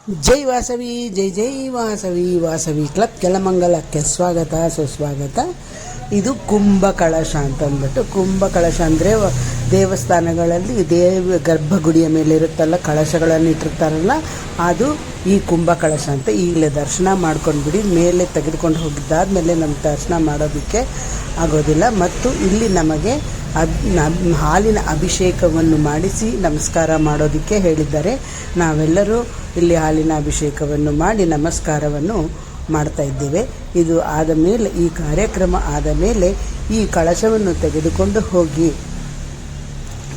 ಜೈ ವಾಸವಿ ಜೈ ಜೈ Vasavi Vasavi club ಕೆಳಮಂಗಲಕ್ಕೆ ಸ್ವಾಗತ ಸುಸ್ವಾಗತ. ಇದು ಕುಂಭ ಕಳಶ ಅಂತ ಅಂದ್ಬಿಟ್ಟು, ಕುಂಭ ಕಳಶ ಅಂದರೆ ದೇವಸ್ಥಾನಗಳಲ್ಲಿ ಗರ್ಭಗುಡಿಯ ಮೇಲೆ ಇರುತ್ತಲ್ಲ ಕಳಶಗಳನ್ನು ಇಟ್ಟಿರ್ತಾರಲ್ಲ, ಅದು ಈ ಕುಂಭ ಕಳಶ ಅಂತ. ಈಗಲೇ ದರ್ಶನ ಮಾಡ್ಕೊಂಡ್ಬಿಡಿ. ಮೇಲೆ ತೆಗೆದುಕೊಂಡು ಹೋಗಿದ್ದಾದ್ಮೇಲೆ ನಮ್ಗೆ ದರ್ಶನ ಮಾಡೋದಕ್ಕೆ ಆಗೋದಿಲ್ಲ. ಮತ್ತು ಇಲ್ಲಿ ನಮಗೆ ಹಾಲಿನ ಅಭಿಷೇಕವನ್ನು ಮಾಡಿಸಿ ನಮಸ್ಕಾರ ಮಾಡೋದಕ್ಕೆ ಹೇಳಿದ್ದಾರೆ. ನಾವೆಲ್ಲರೂ ಇಲ್ಲಿ ಹಾಲಿನ ಅಭಿಷೇಕವನ್ನು ಮಾಡಿ ನಮಸ್ಕಾರವನ್ನು ಮಾಡ್ತಾ ಇದ್ದೇವೆ. ಇದು ಆದ ಮೇಲೆ, ಈ ಕಾರ್ಯಕ್ರಮ ಆದ ಮೇಲೆ ಈ ಕಳಶವನ್ನು ತೆಗೆದುಕೊಂಡು ಹೋಗಿ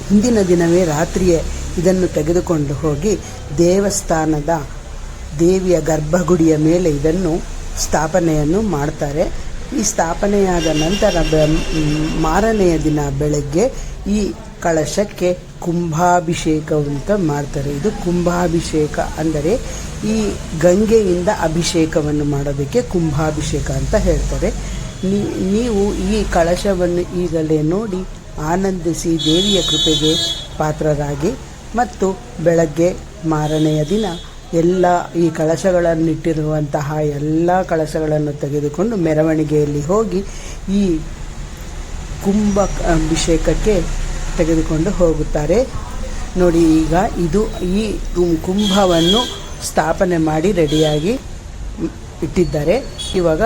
ಹಿಂದಿನ ದಿನವೇ ರಾತ್ರಿಯೇ ಇದನ್ನು ತೆಗೆದುಕೊಂಡು ಹೋಗಿ ದೇವಸ್ಥಾನದ ದೇವಿಯ ಗರ್ಭಗುಡಿಯ ಮೇಲೆ ಇದನ್ನು ಸ್ಥಾಪನೆಯನ್ನು ಮಾಡ್ತಾರೆ. ಈ ಸ್ಥಾಪನೆಯಾದ ನಂತರ ಮಾರನೆಯ ದಿನ ಬೆಳಗ್ಗೆ ಈ ಕಳಶಕ್ಕೆ ಕುಂಭಾಭಿಷೇಕವಂತ ಮಾಡ್ತಾರೆ. ಇದು ಕುಂಭಾಭಿಷೇಕ ಅಂದರೆ ಈ ಗಂಗೆಯಿಂದ ಅಭಿಷೇಕವನ್ನು ಮಾಡೋದಕ್ಕೆ ಕುಂಭಾಭಿಷೇಕ ಅಂತ ಹೇಳ್ತಾರೆ. ನೀವು ಈ ಕಳಶವನ್ನು ಈಗಲೇ ನೋಡಿ ಆನಂದಿಸಿ ದೇವಿಯ ಕೃಪೆಗೆ ಪಾತ್ರರಾಗಿ. ಮತ್ತು ಬೆಳಗ್ಗೆ ಮಾರನೆಯ ದಿನ ಎಲ್ಲ ಈ ಕಳಶಗಳನ್ನಿಟ್ಟಿರುವಂತಹ ಎಲ್ಲ ಕಳಶಗಳನ್ನು ತೆಗೆದುಕೊಂಡು ಮೆರವಣಿಗೆಯಲ್ಲಿ ಹೋಗಿ ಈ ಕುಂಭ ಅಭಿಷೇಕಕ್ಕೆ ತೆಗೆದುಕೊಂಡು ಹೋಗುತ್ತಾರೆ. ನೋಡಿ, ಈಗ ಇದು ಈ ಕುಂಭವನ್ನು ಸ್ಥಾಪನೆ ಮಾಡಿ ರೆಡಿಯಾಗಿ ಇಟ್ಟಿದ್ದಾರೆ. ಇವಾಗ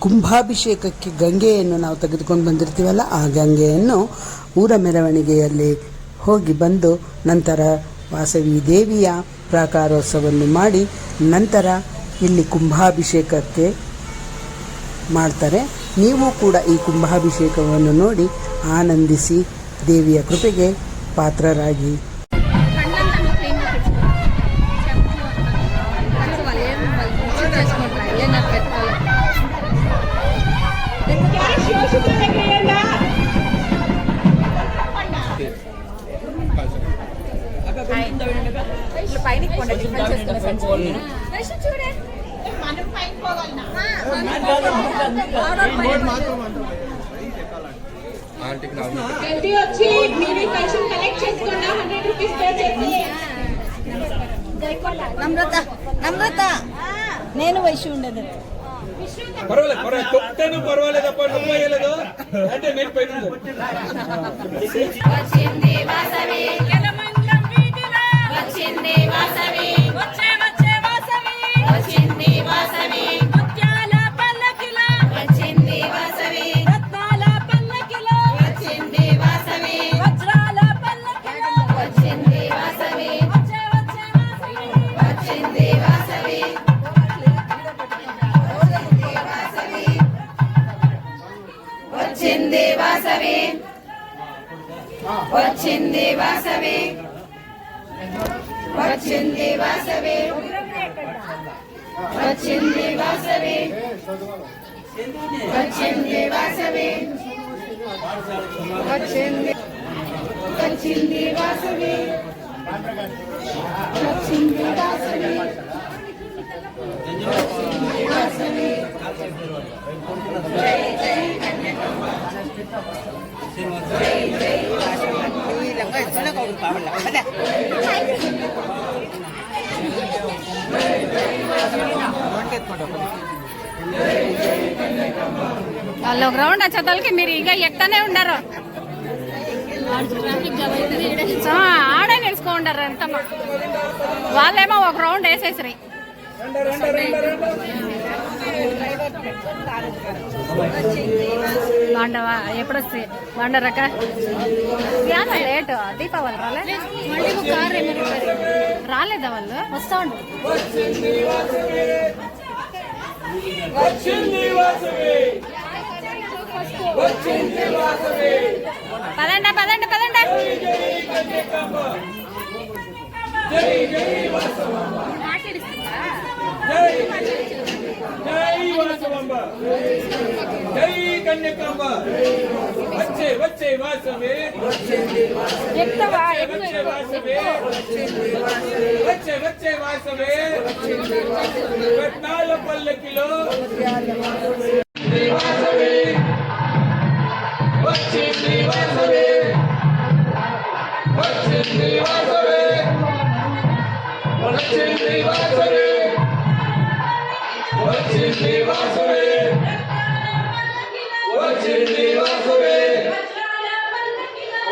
ಕುಂಭಾಭಿಷೇಕಕ್ಕೆ ಗಂಗೆಯನ್ನು ನಾವು ತೆಗೆದುಕೊಂಡು ಬಂದಿರ್ತೀವಲ್ಲ, ಆ ಗಂಗೆಯನ್ನು ಊರ ಮೆರವಣಿಗೆಯಲ್ಲಿ ಹೋಗಿ ಬಂದು ನಂತರ ವಾಸವಿ ದೇವಿಯ ಪ್ರಾಕಾರೋತ್ಸವವನ್ನು ಮಾಡಿ ನಂತರ ಇಲ್ಲಿ ಕುಂಭಾಭಿಷೇಕಕ್ಕೆ ಮಾಡ್ತಾರೆ. ನೀವು ಕೂಡ ಈ ಕುಂಭಾಭಿಷೇಕವನ್ನು ನೋಡಿ ಆನಂದಿಸಿ ದೇವಿಯ ಕೃಪೆಗೆ ಪಾತ್ರರಾಗಿ. నమ్రత నేను వైశ్య ఉండదు పర్వాలేదప్ప అంటే నేను పైన వచ్చింది వాసవి వచ్చింది వాసవి వచ్చింది వాసవి వచ్చింది వాసవి వచ్చింది వచ్చింది వాసవి వచ్చింది వాసవి వాసవి జై జై జై జై వాళ్ళు గ్రౌండ్ వచ్చేతలకి మీరు ఇంకా ఎక్కనే ఉండరు, ఆడే నిలుచుకుంటారు. ఎంత వాళ్ళేమో ఒక రౌండ్ వేసేసరి బాండవా ఎప్పుడు వస్తాయి బాండరక్క లేట్ దీపావళి రాలేదా వాళ్ళు వస్తా ఉండు. పదండి పదండి పదండి. జై కన్యకాంబ వచ్చే వచ్చే వాసవే వచ్చే వాసవే వచ్చే వచ్చే వాసవే రత్నాల పల్లకిలో వాసవే వచ్చింది వాసవే వచ్చింది వాసవే వచ్చింది వాసవే వచ్చింది వాసవే వచ్చింది వాసవే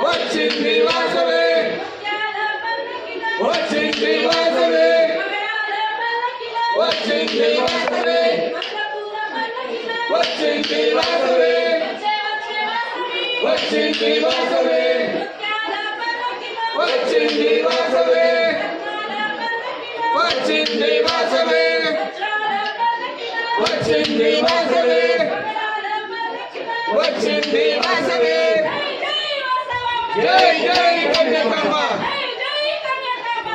వచ్చింది వాసవే వచ్చింది వాసవే వచ్చింది వాసవే వచ్చింది వాసవే వచ్చింది వాసవే వచ్చింది వాసవే వచ్చింది వాసవే వచ్చింది వాసవే వచ్చింది వాసవే జై జై కన్యకాంబ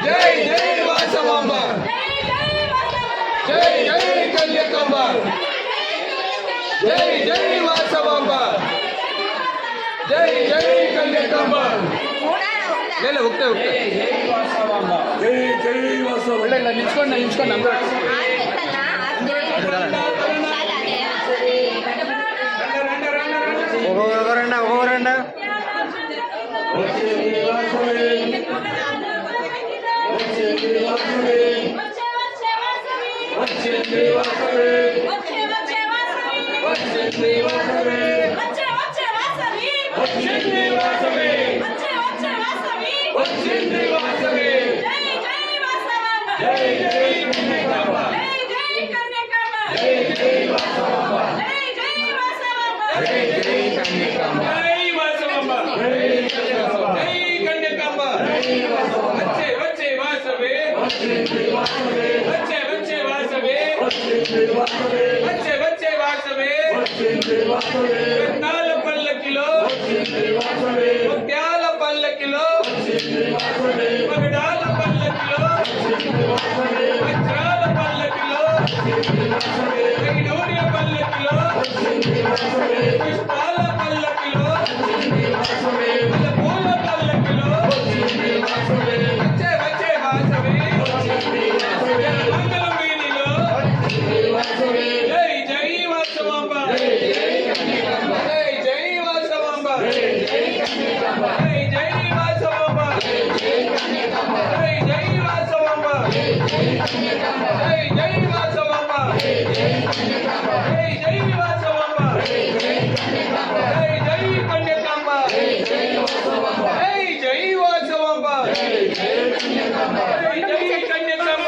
జై జై వాసవాంబ జై జై కన్యకాంబ జై జై వాసవాంబ జై జై కన్యకాంబ లేదు ఒకటే ఒకటే జై జై వాసవాంబ ఇలా నిల్చుకోండి నిల్చుకోండి అందరూ ఒక్కొక్కరండి వచ్చింది వాసవే వచ్చింది వాసవే వచ్చింది వాసవే వచ్చింది వాసవే వచ్చింది వాసవే వచ్చింది వాసవే జై జై కన్యకాంబ జై జై వాసవాంబ జై జై కన్యకాంబ జై వాసవాంబ జై కన్యకాంబ వచ్చే వచ్చే వాసవే వచ్చింది వాసవే వచ్చే వచ్చే వాసవే వచ్చింది వాసవే వచ్చే వచ్చే వాసవే వచ్చింది వాసవే రత్నాల పల్లకిలో వచ్చింది వాసవే ముత్యాల పల్లకిలో వచ్చింది వాసవే పగడాల పల్లకిలో వచ్చింది వాసవే వజ్రాల పల్లకిలో వచ్చింది వాసవే వైడూర్య పల్లకిలో వచ్చింది వాసవే పుష్పాల పల్లకిలో వచ్చింది వాసవే పూల పల్లకిలో వచ్చింది వాసవే వచ్చే వచ్చే వాసవే వచ్చింది వాసవే మంగళం వీధిలో వచ్చింది వాసవే జై జై వాసవాంబ జై జై కన్యకాంబ జై జై వాసవాంబ జై జై కన్యకాంబ జై జై వాసవాంబ జై జై కన్యకాంబ జై జై వాసవాంబ జై జై కన్యకాంబ జై జై వాసవాంబ జై జై కన్యకాంబ జై జై వాసవాంబ జై జై కన్యకాంబ జై జై కన్యకాంబ జై జై వాసవాంబ జై జై వాసవాంబ జై జై కన్యకాంబ జై జై కన్యకాంబ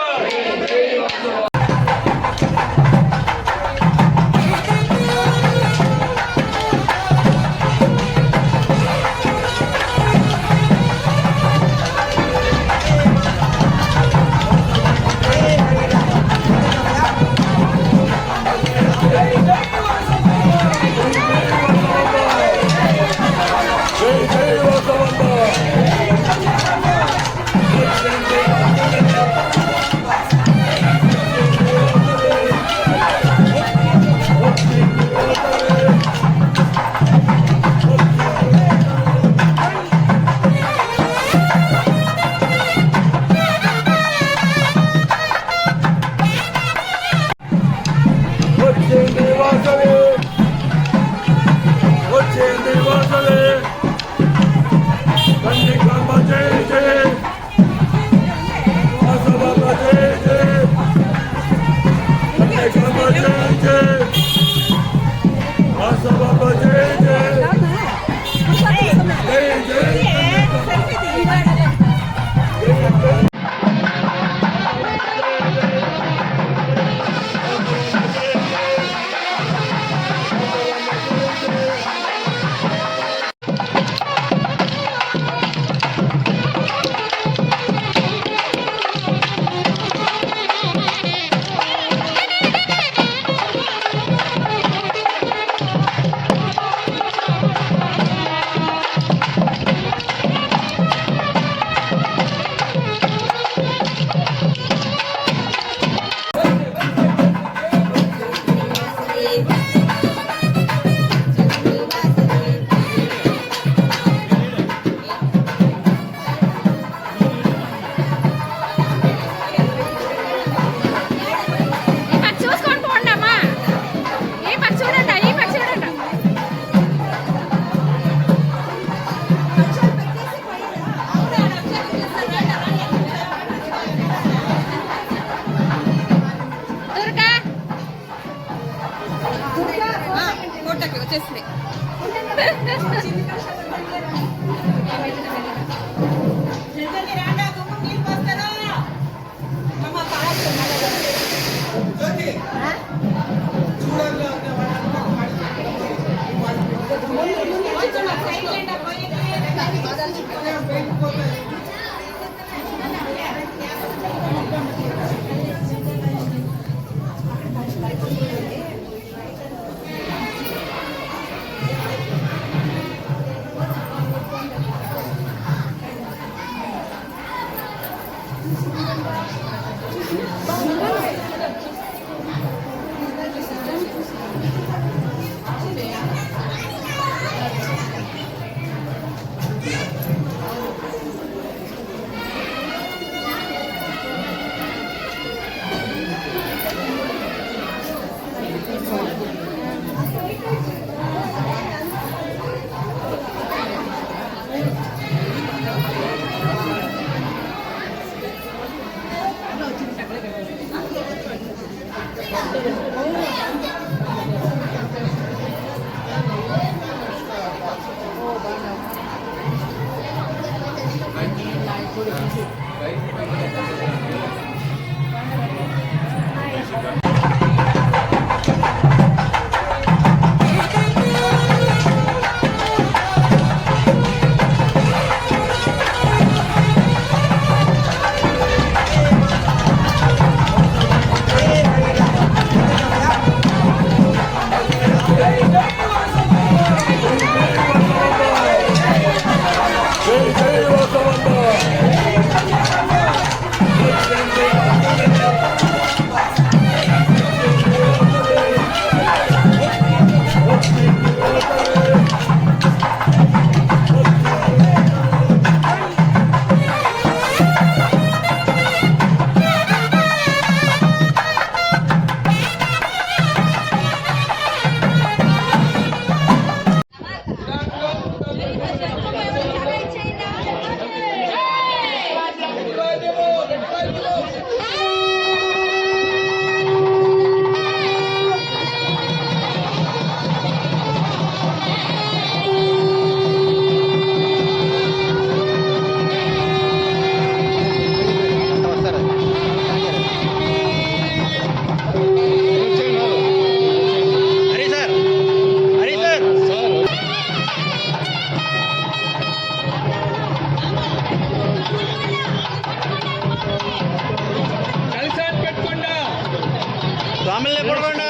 స్వాములనే పడుకోండా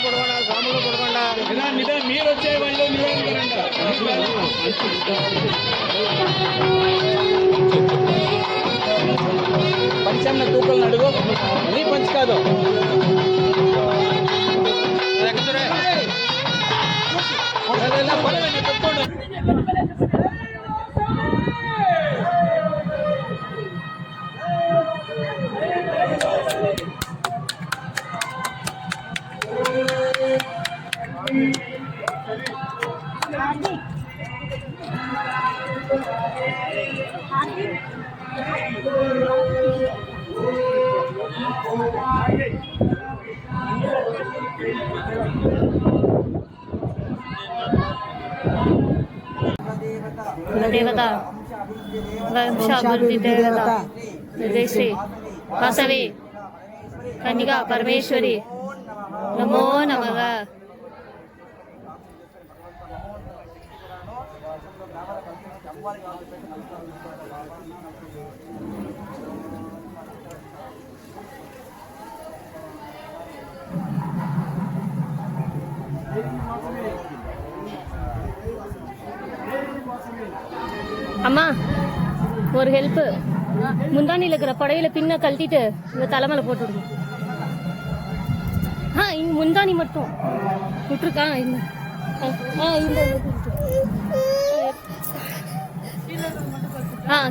పడుకోండా స్వాములు పడుకోండా నిదానం మీరు వచ్చే వాళ్ళు పంచమ్మ తూకలను అడుగు నీ పంచి కాదు దేవత వంశాభివృద్ధి దేవత నిర్దేశి వాసవి కన్యకా పరమేశ్వరి నమో నమః. அம்மா ஒரு ஹெல்ப், முந்தானியில் இருக்கிற புடவையில பின்ன கழட்டிட்டு இந்த தலைமையில போட்டு விடுங்க. இங்க முந்தானி மட்டும் விட்டுருக்கா இந்த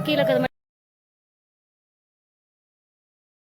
கீழே இருக்கிறது மட்டும்